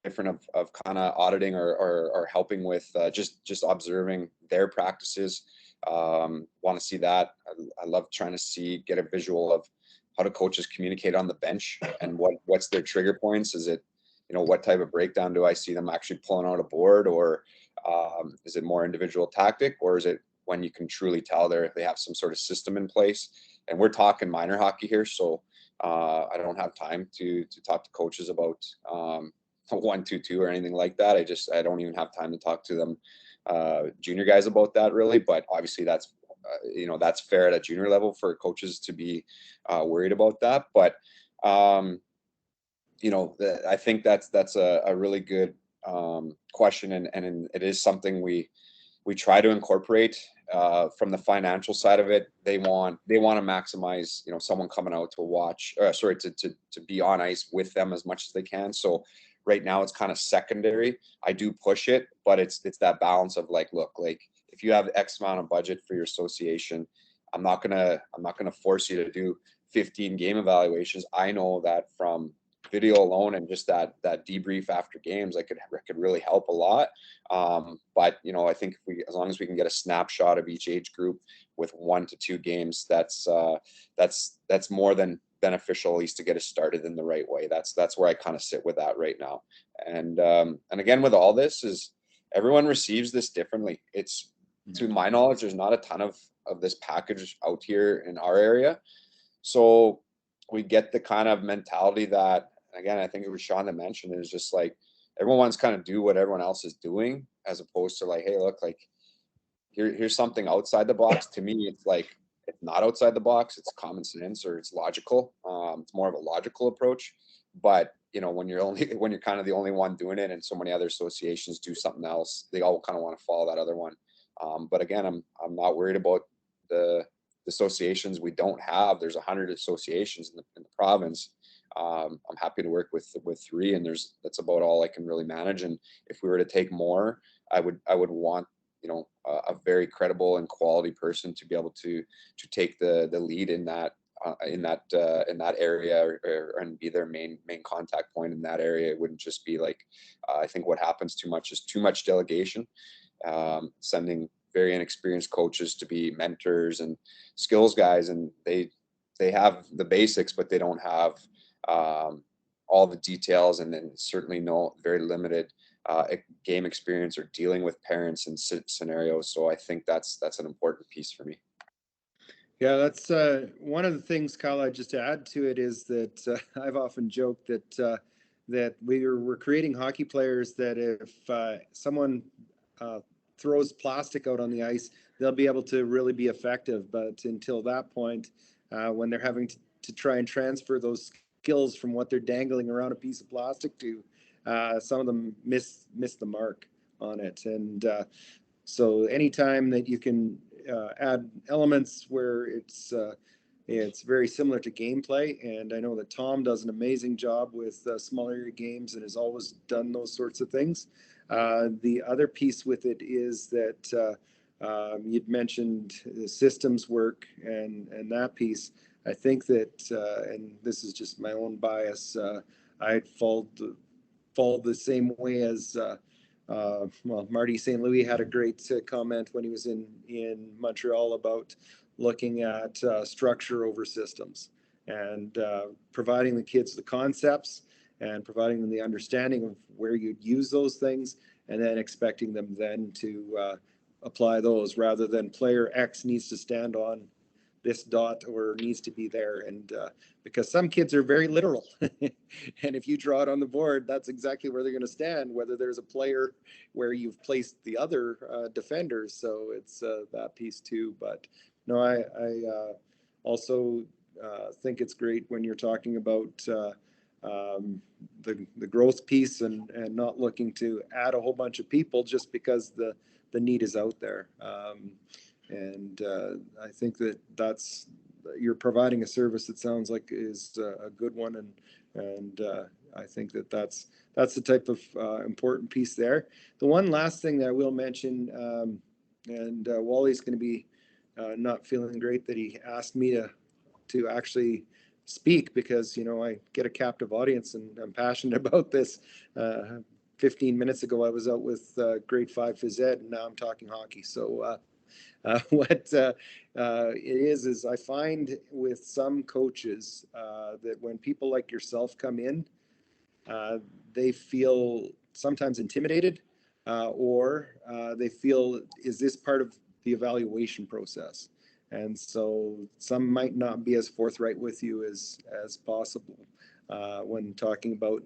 different of kind of auditing or helping with just observing their practices. Want to see that. I love trying to get a visual of how do coaches communicate on the bench and what's their trigger points. Is it, what type of breakdown do I see them actually pulling out a board, or is it more individual tactic, or is it when you can truly tell they have some sort of system in place? And we're talking minor hockey here, so I don't have time to talk to coaches about 1-2-2 or anything like that. I don't even have time to talk to them junior guys about that really. But obviously that's that's fair at a junior level for coaches to be worried about that. But I think that's a really good question, and it is something we try to incorporate. From the financial side of it, they want to maximize, someone coming out to watch, to be on ice with them as much as they can. So right now it's kind of secondary. I do push it, but it's that balance of like, look, like if you have X amount of budget for your association, I'm not gonna force you to do 15 game evaluations. I know that from video alone and just that debrief after games, I could really help a lot. But I think as long as we can get a snapshot of each age group with 1 to 2 games, that's more than beneficial, at least to get us started in the right way. That's where I kind of sit with that right now. And again, with all this, is everyone receives this differently. It's, to my knowledge, there's not a ton of this package out here in our area. So we get the kind of mentality that, again, I think it was Sean that mentioned, is just like everyone wants to kind of do what everyone else is doing, as opposed to like, hey, look, like here's something outside the box. To me, it's like, it's not outside the box. It's common sense, or it's logical. It's more of a logical approach. But when you're kind of the only one doing it, and so many other associations do something else, they all kind of want to follow that other one. But again, I'm not worried about the associations we don't have. There's 100 associations in the province. I'm happy to work with 3, and that's about all I can really manage. And if we were to take more, I would want a very credible and quality person to be able to take the lead in that area, and be their main contact point in that area. It wouldn't just be like, I think what happens too much is too much delegation, sending very inexperienced coaches to be mentors and skills guys, and they have the basics, but they don't have all the details, and then certainly very limited game experience or dealing with parents and scenarios. So I think that's an important piece for me. Yeah, that's one of the things, Kyle. I just add to it is that I've often joked that we're creating hockey players that if someone throws plastic out on the ice, they'll be able to really be effective. But until that point, when they're having to try and transfer those skills from what they're dangling around a piece of plastic to, some of them miss the mark on it. And so anytime that you can add elements where it's very similar to gameplay, and I know that Tom does an amazing job with small area games and has always done those sorts of things. The other piece with it is that you'd mentioned the systems work and that piece. I think that, and this is just my own bias, I'd fall the same way as well, Marty St. Louis had a great comment when he was in Montreal about looking at structure over systems, and providing the kids the concepts and providing them the understanding of where you'd use those things, and then expecting them then to apply those, rather than player X needs to stand on this dot or needs to be there. And because some kids are very literal, and if you draw it on the board, that's exactly where they're going to stand, whether there's a player where you've placed the other defenders. So it's that piece too. But no, I also think it's great when you're talking about the growth piece, and not looking to add a whole bunch of people just because the need is out there. And I think that's you're providing a service that sounds like is a good one, and I think that's the type of important piece there. The one last thing that I will mention, and Wally's going to be not feeling great that he asked me to actually speak, because I get a captive audience and I'm passionate about this. 15 minutes ago, I was out with grade 5 phys ed, and now I'm talking hockey. So what it is I find with some coaches that when people like yourself come in, they feel sometimes intimidated, or they feel, is this part of the evaluation process? And so some might not be as forthright with you as possible when talking about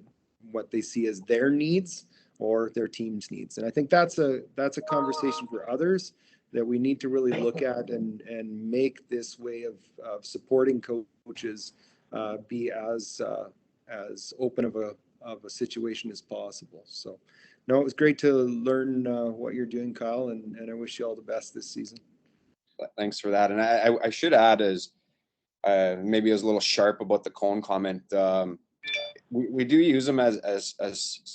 what they see as their needs or their team's needs. And I think that's a conversation for others that we need to really look at and make this way of supporting coaches be as open of a situation as possible. So, no, it was great to learn what you're doing, Kyle, and I wish you all the best this season. Thanks for that. And I should add, as maybe I was a little sharp about the cone comment. We do use them as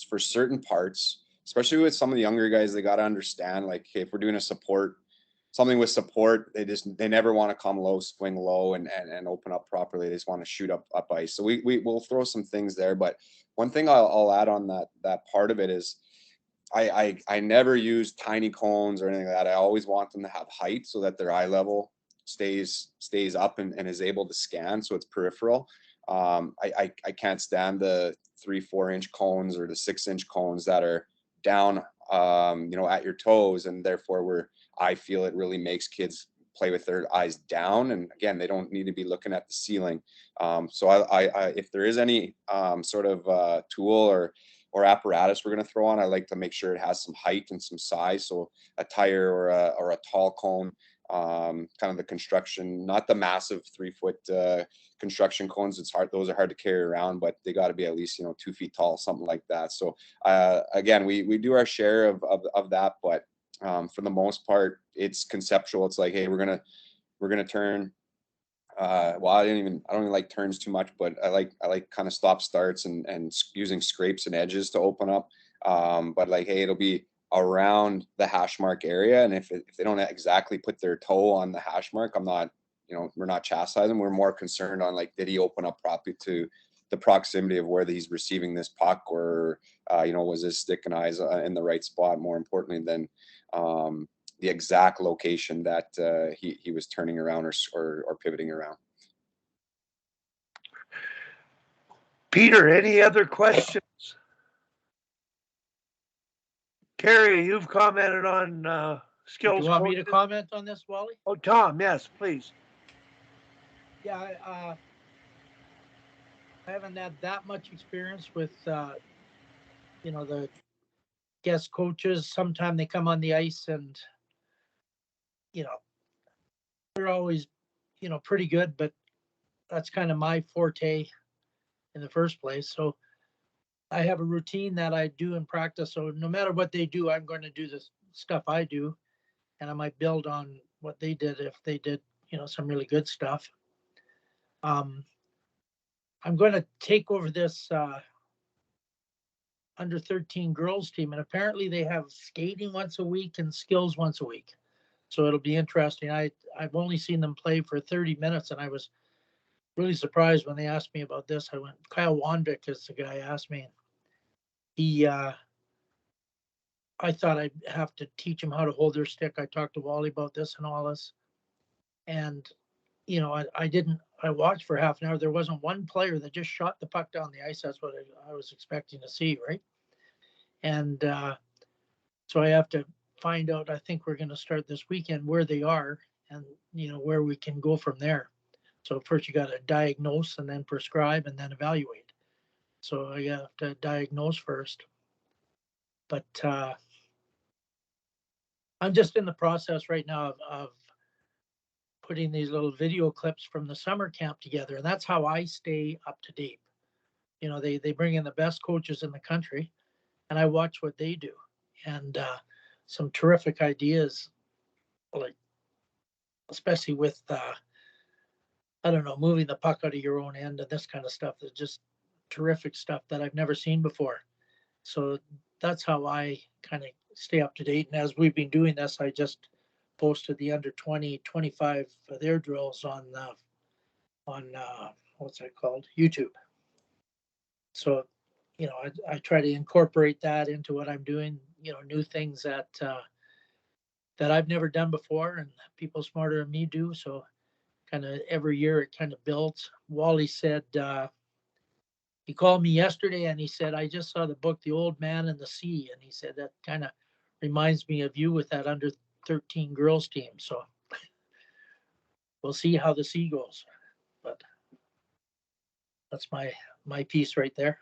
for certain parts, especially with some of the younger guys. They got to understand, like, hey, if we're doing something with support, they never want to come low, swing low, and open up properly. They just want to shoot up ice. So we'll throw some things there. But one thing I'll add on that part of it is I never use tiny cones or anything like that. I always want them to have height so that their eye level stays up and is able to scan, so it's peripheral. I can't stand the 3-4 inch cones or the 6-inch cones that are down at your toes, and therefore I feel it really makes kids play with their eyes down, and again, they don't need to be looking at the ceiling. So I if there is any sort of tool or apparatus we're going to throw on, I like to make sure it has some height and some size. So a tire or a tall cone, kind of the construction, not the massive 3-foot construction cones. It's hard; those are hard to carry around, but they got to be at least 2 feet tall, something like that. So again, we do our share of that, but for the most part, it's conceptual. It's like, hey, we're gonna turn. Well, I don't even like turns too much, but I like kind of stop starts and using scrapes and edges to open up. But like, hey, it'll be around the hash mark area, and if they don't exactly put their toe on the hash mark, I'm not, we're not chastising. We're more concerned on, like, did he open up properly to the proximity of where he's receiving this puck, or was his stick and eyes in the right spot, more importantly than the exact location that he was turning around or pivoting around. Peter, any other questions? Carrie, you've commented on skills. Do you want me to comment on this, Wally? Oh, Tom, yes, please. Yeah, I haven't had that much experience with, the guest coaches. Sometimes they come on the ice and, they're always, pretty good, but that's kind of my forte in the first place. So I have a routine that I do in practice. So no matter what they do, I'm going to do the stuff I do, and I might build on what they did if they did, some really good stuff. I'm going to take over this under 13 girls team, and apparently they have skating once a week and skills once a week. So it'll be interesting. I've only seen them play for 30 minutes, and I was really surprised when they asked me about this. I went, Kyle Wanvik is the guy asked me. He, I thought I'd have to teach them how to hold their stick. I talked to Wally about this and all this. And, I watched for half an hour. There wasn't one player that just shot the puck down the ice. That's what I was expecting to see, right? And so I have to find out, I think we're going to start this weekend, where they are and, where we can go from there. So first you got to diagnose and then prescribe and then evaluate. So I have to diagnose first. But I'm just in the process right now of putting these little video clips from the summer camp together. And that's how I stay up to date. They bring in the best coaches in the country, and I watch what they do. And some terrific ideas, like especially with moving the puck out of your own end and this kind of stuff. That's just terrific stuff that I've never seen before. So that's how I kind of stay up to date. And as we've been doing this, I just posted the under 20, 25 of their drills on what's that called? YouTube. So, you know, I try to incorporate that into what I'm doing, you know, new things that, that I've never done before and people smarter than me do. So kind of every year it kind of builds. Wally said, he called me yesterday and he said, I just saw the book, The Old Man and the Sea. And he said, that kind of reminds me of you with that under 13 girls team. So we'll see how the sea goes, but that's my piece right there.